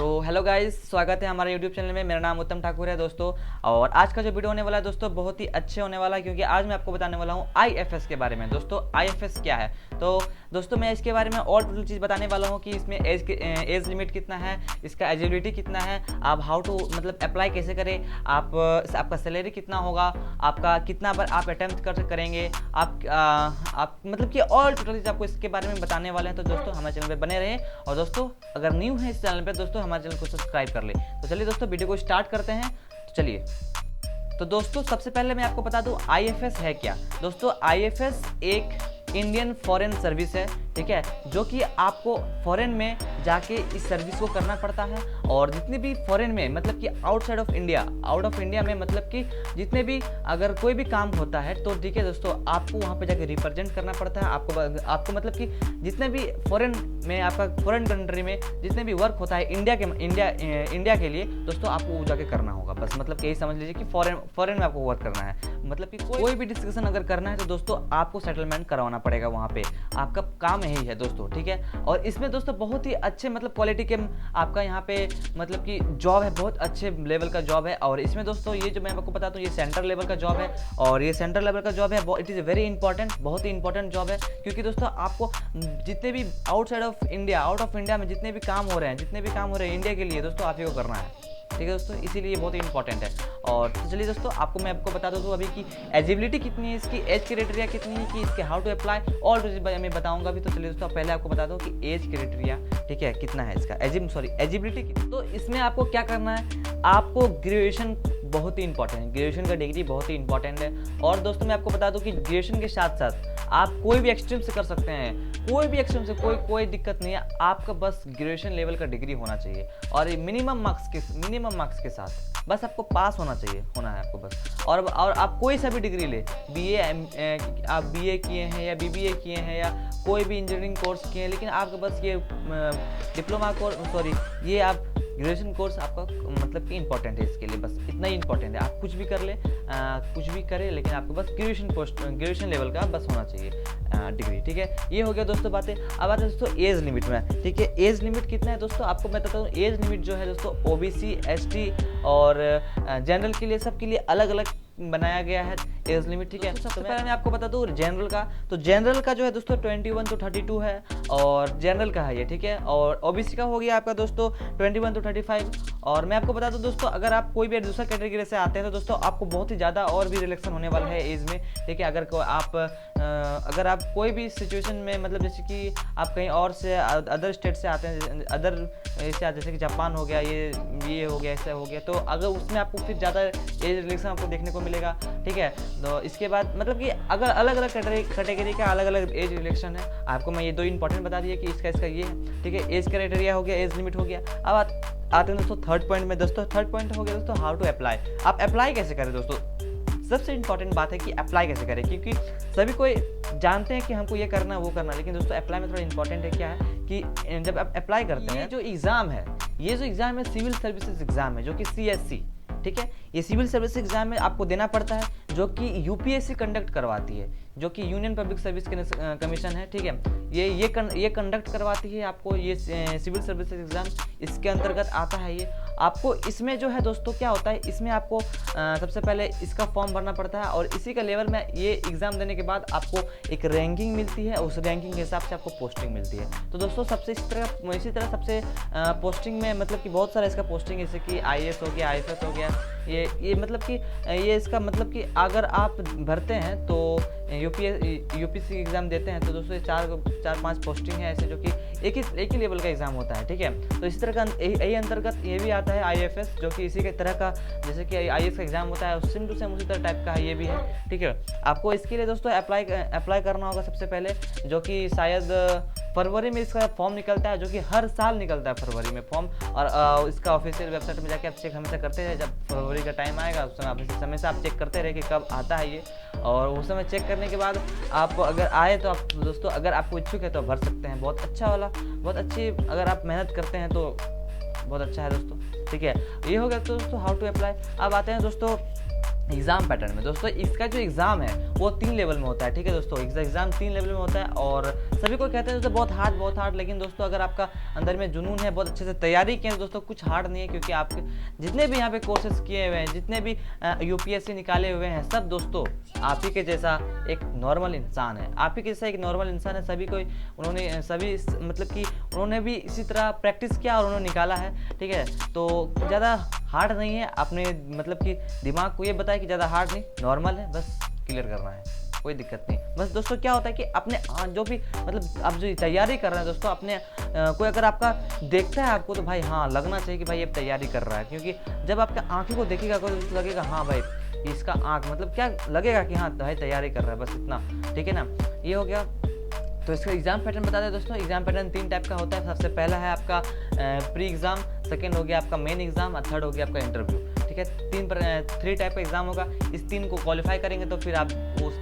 तो hello guys, स्वागत है हमारे यूट्यूब चैनल में। मेरा नाम उत्तम ठाकुर है दोस्तों। और आज का जो वीडियो होने वाला है दोस्तों बहुत ही अच्छे होने वाला है, क्योंकि आज मैं आपको बताने वाला हूँ IFS के बारे में। दोस्तों IFS क्या है, तो दोस्तों मैं इसके बारे में और टोटल चीज़ बताने वाला हूँ कि इसमें एज लिमिट कितना है, इसका एलिजिबिलिटी कितना है, आप हाउ टू मतलब अप्लाई कैसे करें, आपका सैलरी कितना होगा, आपका कितना बार आप अटेम्प्ट करेंगे, आप मतलब कि ऑल टोटल चीज़ आपको इसके बारे में बताने वाले हैं। तो दोस्तों हमारे चैनल पर बने रहें, और दोस्तों अगर न्यू है इस चैनल पर दोस्तों हमारे चैनल को सब्सक्राइब कर ले। तो चलिए दोस्तों वीडियो को स्टार्ट करते हैं। तो चलिए, तो दोस्तों सबसे पहले मैं आपको बता दूं IFS है क्या। दोस्तों IFS एक इंडियन फॉरेन सर्विस है, ठीक है, जो कि आपको फॉरेन में जाके इस सर्विस को करना पड़ता है। और जितने भी फॉरेन में मतलब कि आउट ऑफ इंडिया में मतलब कि जितने भी अगर कोई भी काम होता है तो ठीक है दोस्तों, आपको वहाँ पे जाके रिप्रेजेंट करना पड़ता है। आपको मतलब कि जितने भी फॉरेन में आपका फॉरेन कंट्री में जितने भी वर्क होता है इंडिया के लिए दोस्तों, आपको वो जाके करना होगा। बस मतलब कि यही समझ लीजिए कि फॉरेन में आपको वर्क करना है। मतलब कि कोई भी डिस्कशन अगर करना है तो दोस्तों आपको सेटलमेंट करवाना पड़ेगा वहाँ पे, आपका काम यही है दोस्तों, ठीक है। और इसमें दोस्तों बहुत ही अच्छे मतलब क्वालिटी के आपका यहाँ पे मतलब कि जॉब है, बहुत अच्छे लेवल का जॉब है। और इसमें दोस्तों ये जो मैं आपको बताता हूँ, ये सेंट्रल लेवल का जॉब है, और ये सेंट्रल लेवल का जॉब है। इट इज़ वेरी इंपॉर्टेंट, बहुत ही इंपॉर्टेंट जॉब है, क्योंकि दोस्तों आपको जितने भी आउट ऑफ इंडिया में जितने भी काम हो रहे हैं इंडिया के लिए दोस्तों आप ही को करना है, ठीक है दोस्तों, इसीलिए बहुत ही इंपॉर्टेंट है। और तो चलिए दोस्तों आपको मैं बता दूँ अभी कि एलिजिबिलिटी कितनी है, इसकी एज क्राइटेरिया कितनी है, कि इसके हाउ टू अप्लाई और मैं बताऊंगा भी। तो चलिए दोस्तों पहले आपको बता दूँ कि एज क्राइटेरिया ठीक है कितना है इसका, एलिजिबिलिटी कितनी। तो इसमें आपको क्या करना है, आपको ग्रेजुएशन बहुत ही इंपॉर्टेंट है, ग्रेजुएशन का डिग्री बहुत ही इंपॉर्टेंट है। और दोस्तों मैं आपको बता दूं कि ग्रेजुएशन के साथ साथ आप कोई भी एक्सट्रीम से कर सकते हैं, कोई भी एक्सट्रीम से कोई दिक्कत नहीं है, आपका बस ग्रेजुएशन लेवल का डिग्री होना चाहिए। और मिनिमम मार्क्स के साथ बस आपको पास होना है आपको बस। और आप कोई सा भी डिग्री ले, आप BA किए हैं या BBA किए हैं या कोई भी इंजीनियरिंग कोर्स किए हैं, लेकिन आपका बस ये डिप्लोमा कोर्स ये आप ग्रेजुएशन कोर्स आपका मतलब कि इंपॉर्टेंट है, इसके लिए बस इतना ही इंपॉर्टेंट है। आप कुछ भी कर ले, कुछ भी करें, लेकिन आपको बस ग्रेजुएशन लेवल का बस होना चाहिए डिग्री, ठीक है। ये हो गया दोस्तों बातें। अब आते हैं दोस्तों एज लिमिट में, ठीक है। एज लिमिट कितना है दोस्तों, आपको मैं बताता हूँ। एज लिमिट जो है दोस्तों OBC ST और जनरल के लिए सबके लिए अलग अलग बनाया गया है एज लिमिट, ठीक है। सबसे पहले मैं आपको बता दूं जनरल का, तो जनरल का जो है दोस्तों 21 to 32 है, और जनरल का है ये, ठीक है। और OBC का हो गया आपका दोस्तों 21 to 35। और मैं आपको बता दूं दोस्तों, अगर आप कोई भी दूसरा कैटेगरी से आते हैं तो दोस्तों आपको बहुत ही ज़्यादा और भी रिलैक्सन होने वाला है एज में, ठीक है। अगर आप कोई भी सिचुएशन में मतलब जैसे कि आप कहीं और से अदर स्टेट से आते हैं, जैसे कि जापान हो गया, ये हो गया, ऐसा हो गया, तो अगर उसमें आपको फिर ज़्यादा एज रिलैक्सन आपको देखने को मिलेगा, ठीक है। तो इसके बाद मतलब कि अगर अलग अलग कैटेगरी का अलग अलग एज रिलैक्सन है, आपको मैं ये दो इंपॉर्टेंट बता दिए कि इसका ये है, ठीक है। एज क्राइटेरिया हो गया, एज लिमिट हो गया। अब आते हैं दोस्तों थर्ड पॉइंट में। दोस्तों थर्ड पॉइंट हो गया दोस्तों हाउ टू अप्लाई। आप अप्लाई कैसे करें दोस्तों, सबसे इंपॉर्टेंट बात है कि अप्लाई कैसे करें, क्योंकि सभी कोई जानते हैं कि हमको ये करना वो करना, लेकिन दोस्तों अप्लाई में थोड़ा इंपॉर्टेंट है क्या है कि जब आप अप्लाई करते हैं, जो एग्ज़ाम है सिविल सर्विसेज एग्जाम है, जो कि CSC, ठीक है। ये सिविल सर्विस एग्जाम में आपको देना पड़ता है, जो कि UPSC कंडक्ट करवाती है, जो कि यूनियन पब्लिक सर्विस कमीशन है, ठीक है। ये कंडक्ट करवाती है आपको ये सिविल सर्विसेज एग्जाम, इसके अंतर्गत आता है ये। आपको इसमें जो है दोस्तों क्या होता है, इसमें आपको सबसे पहले इसका फॉर्म भरना पड़ता है, और इसी का लेवल में ये एग्जाम देने के बाद आपको एक रैंकिंग मिलती है, उस रैंकिंग के हिसाब से आपको पोस्टिंग मिलती है। तो दोस्तों इसी तरह सबसे पोस्टिंग में मतलब कि बहुत सारा इसका पोस्टिंग, जैसे कि IAS हो गया, IFS हो गया, ये मतलब कि ये इसका मतलब कि अगर आप भरते हैं तो UPSC एग्जाम देते हैं तो दोस्तों 4-5 पोस्टिंग है ऐसे, जो कि एक ही लेवल का एग्जाम होता है, ठीक है। तो इसी तरह का यही अंतर्गत ये भी आता है IFS, जो कि इसी के तरह का जैसे कि IAS का एग्जाम होता है, सेम टू सेम उसी तरह टाइप का ये भी है, ठीक है। आपको इसके लिए दोस्तों अप्लाई करना होगा सबसे पहले, जो कि शायद फरवरी में इसका फॉर्म निकलता है, जो कि हर साल निकलता है फरवरी में फॉर्म। और इसका ऑफिशियल वेबसाइट में जाके आप चेक हमेशा करते रहे, जब फरवरी का टाइम आएगा उस समय से आप चेक करते रहे कि कब आता है ये। और उस समय चेक करने के बाद आप अगर आए तो आप दोस्तों अगर आपको इच्छुक है तो भर सकते हैं, बहुत अच्छी अगर आप मेहनत करते हैं तो बहुत अच्छा है दोस्तों, ठीक है। ये हो गया दोस्तों हाउ टू अप्लाई। अब आते हैं दोस्तों एग्जाम पैटर्न में दोस्तों इसका जो एग्जाम है वो 3 लेवल में होता है, ठीक है दोस्तों। एग्जाम 3 लेवल में होता है और सभी को कहते हैं दोस्तों बहुत हार्ड, लेकिन दोस्तों अगर आपका अंदर में जुनून है, बहुत अच्छे से तैयारी किए दोस्तों, कुछ हार्ड नहीं है, क्योंकि आपके जितने भी यहाँ पे कोर्सेज किए हुए हैं, जितने भी यूपीएससी निकाले हुए हैं, सब दोस्तों आप ही के जैसा एक नॉर्मल इंसान है, आप ही के जैसा एक नॉर्मल इंसान है। सभी को उन्होंने सभी मतलब कि उन्होंने भी इसी तरह प्रैक्टिस किया और उन्होंने निकाला है, ठीक है। तो ज़्यादा हार्ड नहीं है, अपने मतलब कि दिमाग को ये बताया कि ज़्यादा हार्ड नहीं, नॉर्मल है, बस क्लियर करना है, कोई दिक्कत नहीं। बस दोस्तों क्या होता है कि अपने जो भी मतलब आप जो तैयारी कर रहे हैं दोस्तों, अपने कोई अगर आपका देखता है आपको, तो भाई हाँ लगना चाहिए कि भाई ये तैयारी कर रहा है, क्योंकि जब आपके आंखों को देखेगा कोई तो लगेगा हाँ भाई इसका आंख मतलब क्या लगेगा कि हाँ भाई तैयारी कर रहा है, बस इतना, ठीक है ना। ये हो गया। तो इसका एग्जाम पैटर्न बता दें दोस्तों। एग्जाम पैटर्न 3 टाइप का होता है। सबसे पहला है आपका प्री एग्जाम, सेकंड हो गया आपका मेन एग्जाम और थर्ड हो गया आपका इंटरव्यू, ठीक है। 3 टाइप का एग्जाम होगा। इस 3 को क्वालिफाई करेंगे तो फिर आप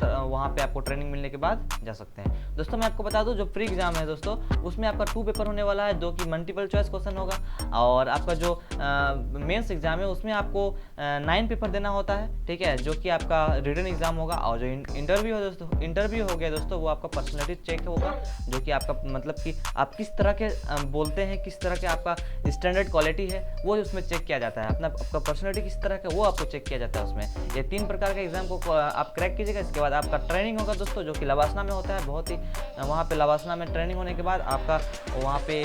वहाँ पे आपको ट्रेनिंग मिलने के बाद जा सकते हैं। दोस्तों मैं आपको बता दूं जो प्री एग्जाम है दोस्तों, उसमें आपका 2 पेपर होने वाला है, 2 की मल्टीपल चॉइस क्वेश्चन होगा, और आपका जो मेंस एग्जाम है उसमें आपको 9 पेपर देना होता है, ठीक है, जो कि आपका रिटन एग्जाम होगा। और जो इंटरव्यू है दोस्तों, इंटरव्यू हो गया दोस्तों, वो आपका पर्सनैलिटी चेक होगा, जो कि आपका मतलब कि आप किस तरह के बोलते हैं, किस तरह के आपका स्टैंडर्ड क्वालिटी है, वो उसमें चेक किया जाता है। आपका पर्सनैलिटी किस तरह का वो आपको चेक किया जाता है उसमें। ये 3 प्रकार के एग्जाम को आप क्रैक कीजिएगा। इसके बाद आपका ट्रेनिंग होगा दोस्तों, जो कि लवासना में होता है। बहुत ही वहाँ पे लवासना में ट्रेनिंग होने के बाद आपका वहाँ पे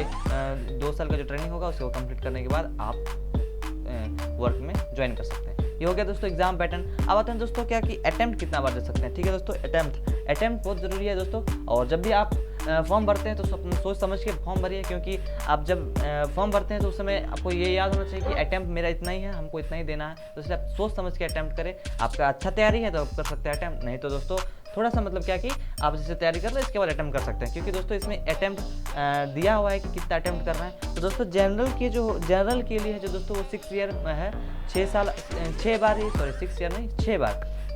2 साल का जो ट्रेनिंग होगा उसको कंप्लीट करने के बाद आप वर्क में ज्वाइन कर सकते हैं। ये हो गया दोस्तों एग्जाम पैटर्न। अब आते हैं दोस्तों क्या कि अटेम्प्ट कितना बार दे सकते हैं, ठीक है दोस्तों। अटेम्प्ट बहुत ज़रूरी है दोस्तों। और जब भी आप फॉर्म भरते हैं तो सोच समझ के फॉर्म भरिए, क्योंकि आप जब फॉर्म भरते हैं तो उस समय आपको ये याद होना चाहिए कि अटेम्प्ट मेरा इतना ही है, हमको इतना ही देना है। तो इसलिए आप सोच समझ के अटेम्प्ट करें। आपका अच्छा तैयारी है तो आप कर सकते हैं अटेम्प्ट, नहीं तो दोस्तों थोड़ा सा मतलब क्या कि आप जैसे तैयारी कर रहे हैं इसके बाद अटेम्प्ट कर सकते हैं, क्योंकि दोस्तों इसमें अटेम्प्ट दिया हुआ है कि कितना अटेम्प्ट करना है। तो दोस्तों जनरल के लिए जो दोस्तों वो 6 ईयर है, 6 बार ही, सॉरी 6 ईयर नहीं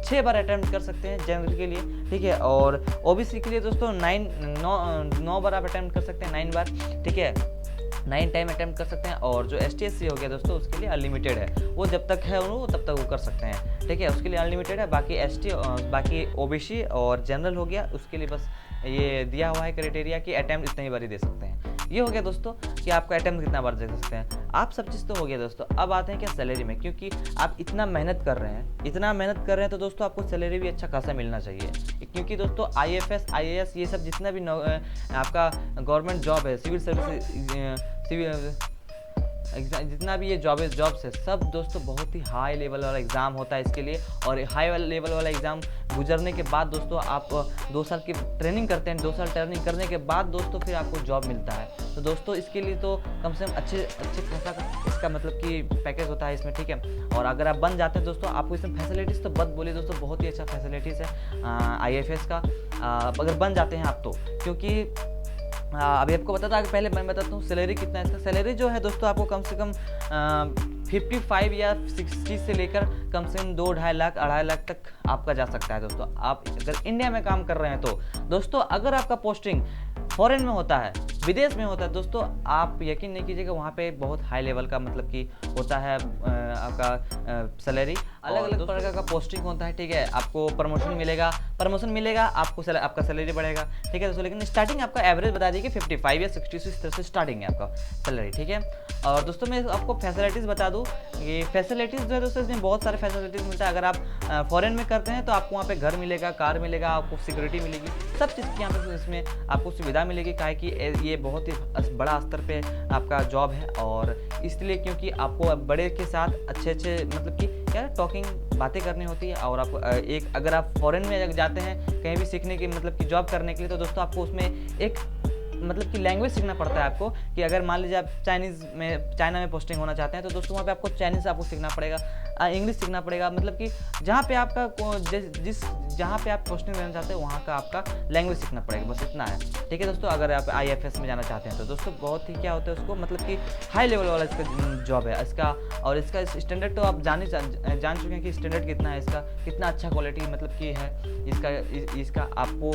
6 बार अटेम्प्ट कर सकते हैं जनरल के लिए, ठीक है। और ओबीसी के लिए दोस्तों 9 बार आप अटेम्प्ट कर सकते हैं, 9 बार, ठीक है, 9 टाइम अटेम्प्ट कर सकते हैं। और जो ST/SC हो गया दोस्तों उसके लिए अनलिमिटेड है, वो जब तक है वो तब तक वो कर सकते हैं, ठीक है, उसके लिए अनलिमिटेड है। बाकी बाकी OBC और जनरल हो गया उसके लिए बस ये दिया हुआ है क्राइटेरिया कि अटेम्प्ट इतनी बार ही दे सकते हैं। ये हो गया दोस्तों कि आपका अटेम्प्ट कितना बार दे सकते हैं। आप सब चीज़ तो हो गया दोस्तों। अब आते हैं क्या सैलरी में, क्योंकि आप इतना मेहनत कर रहे हैं तो दोस्तों आपको सैलरी भी अच्छा खासा मिलना चाहिए, क्योंकि दोस्तों IFS IAS ये सब जितना भी आपका गवर्नमेंट जॉब है, सिविल सर्विस जितना भी ये जॉब्स है सब दोस्तों बहुत ही हाई लेवल वाला एग्ज़ाम होता है इसके लिए। और हाई लेवल वाला एग्ज़ाम गुजरने के बाद दोस्तों आप 2 साल की ट्रेनिंग करते हैं, 2 साल ट्रेनिंग करने के बाद दोस्तों फिर आपको जॉब मिलता है। तो दोस्तों इसके लिए तो कम से कम अच्छे खासा इसका मतलब कि पैकेज होता है इसमें, ठीक है। और अगर आप बन जाते हैं दोस्तों, आपको इसमें फैसिलिटीज़ तो बद बोलिए दोस्तों, बहुत ही अच्छा फैसिलिटीज़ है IFS का, अगर बन जाते हैं आप तो। क्योंकि अभी आपको बताता आगे, पहले मैं बताता हूँ सैलरी कितना है इसका। सैलरी जो है दोस्तों आपको कम से कम 55 या 60 से लेकर कम से कम 2-2.5 लाख 2.5 लाख तक आपका जा सकता है दोस्तों, आप अगर इंडिया में काम कर रहे हैं तो। दोस्तों अगर आपका पोस्टिंग फॉरेन में होता है, विदेश में होता है दोस्तों, आप यकीन नहीं कीजिएगा वहाँ पे बहुत हाई लेवल का मतलब कि होता है आपका सैलरी। अलग अलग प्रकार का पोस्टिंग होता है, ठीक है। आपको प्रमोशन मिलेगा आपको आपका सैलरी बढ़ेगा, ठीक है दोस्तों। लेकिन स्टार्टिंग आपका एवरेज बता दीजिए 55 या 60 से इस तरह से स्टार्टिंग है आपका सैलरी, ठीक है। और दोस्तों मैं आपको फैसिलिटीज़ बता दूँ, ये फैसिलिटीज़ जो है दोस्तों इसमें बहुत सारे फैसिलिटीज़ मिलता है। अगर आप फॉरेन में करते हैं तो आपको वहाँ पे घर मिलेगा, कार मिलेगा, आपको सिक्योरिटी मिलेगी, सब चीज़ की यहाँ पे इसमें आपको सुविधा मिलेगी। काहे कि ये बहुत ही बड़ा स्तर पे आपका जॉब है, और इसलिए क्योंकि आपको बड़े के साथ अच्छे मतलब कि क्या टॉकिंग बातें करनी होती है। और आप अगर आप फॉरेन में जाते हैं कहीं भी सीखने की मतलब कि जॉब करने के लिए, तो दोस्तों आपको उसमें एक मतलब कि लैंग्वेज सीखना पड़ता है आपको, कि अगर मान लीजिए आप चाइना में पोस्टिंग होना चाहते हैं तो दोस्तों वहाँ पे आपको चाइनीज़ आपको सीखना पड़ेगा, इंग्लिश सीखना पड़ेगा। मतलब कि जहाँ पे आपका जहाँ पे आप पोस्टिंग लेना चाहते हैं वहाँ का आपका लैंग्वेज सीखना पड़ेगा, बस इतना है। ठीक है दोस्तों, अगर आप IFS में जाना चाहते हैं तो दोस्तों बहुत ही क्या होता है उसको, मतलब कि हाई लेवल वाला इसका जॉब है इसका। और इसका स्टैंडर्ड तो आप जान चुके हैं कि स्टैंडर्ड कितना है इसका, कितना अच्छा क्वालिटी मतलब कि है इसका आपको।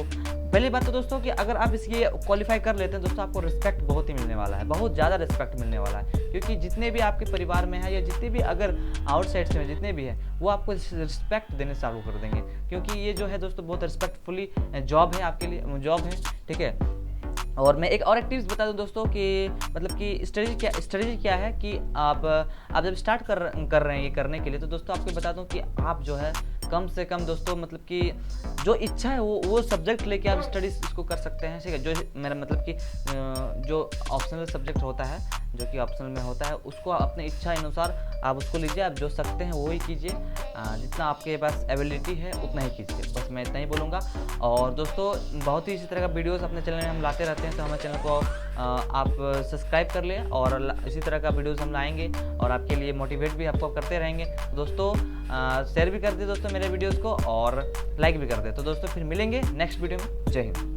पहली बात तो दोस्तों कि अगर आप इसकी क्वालिफाई कर लेते हैं दोस्तों, आपको रिस्पेक्ट बहुत ही मिलने वाला है, बहुत ज़्यादा रिस्पेक्ट मिलने वाला है। क्योंकि जितने भी आपके परिवार में है या जितने भी अगर आउटसाइड से जितने भी है वो आपको रिस्पेक्ट देने चालू कर देंगे, क्योंकि ये जो है दोस्तों बहुत रिस्पेक्टफुली जॉब है आपके लिए, जॉब है। ठीक है, और मैं एक और एक टिप्स बता दूं दोस्तों कि मतलब कि स्ट्रेटजी क्या है कि आप जब स्टार्ट कर रहे हैं ये करने के लिए, तो दोस्तों आपको बता दूं कि आप जो है कम से कम दोस्तों मतलब कि जो इच्छा है वो सब्जेक्ट लेके आप स्टडीज इसको कर सकते हैं। ठीक है, जो मेरा मतलब कि जो ऑप्शनल सब्जेक्ट होता है, जो कि ऑप्शनल में होता है, उसको अपनी इच्छा अनुसार आप उसको लीजिए। आप जो सकते हैं वो ही कीजिए, जितना आपके पास एबिलिटी है उतना ही कीजिए, बस मैं इतना ही बोलूँगा। और दोस्तों बहुत ही इसी तरह का वीडियोस अपने चैनल में हम लाते रहते हैं, तो हमारे चैनल को आप सब्सक्राइब कर लें और इसी तरह का वीडियोस हम लाएंगे और आपके लिए मोटिवेट भी आपको करते रहेंगे। तो दोस्तों शेयर भी कर दें दोस्तों मेरे वीडियोस को और लाइक भी कर दें। तो दोस्तों फिर मिलेंगे नेक्स्ट वीडियो में। जय हिंद।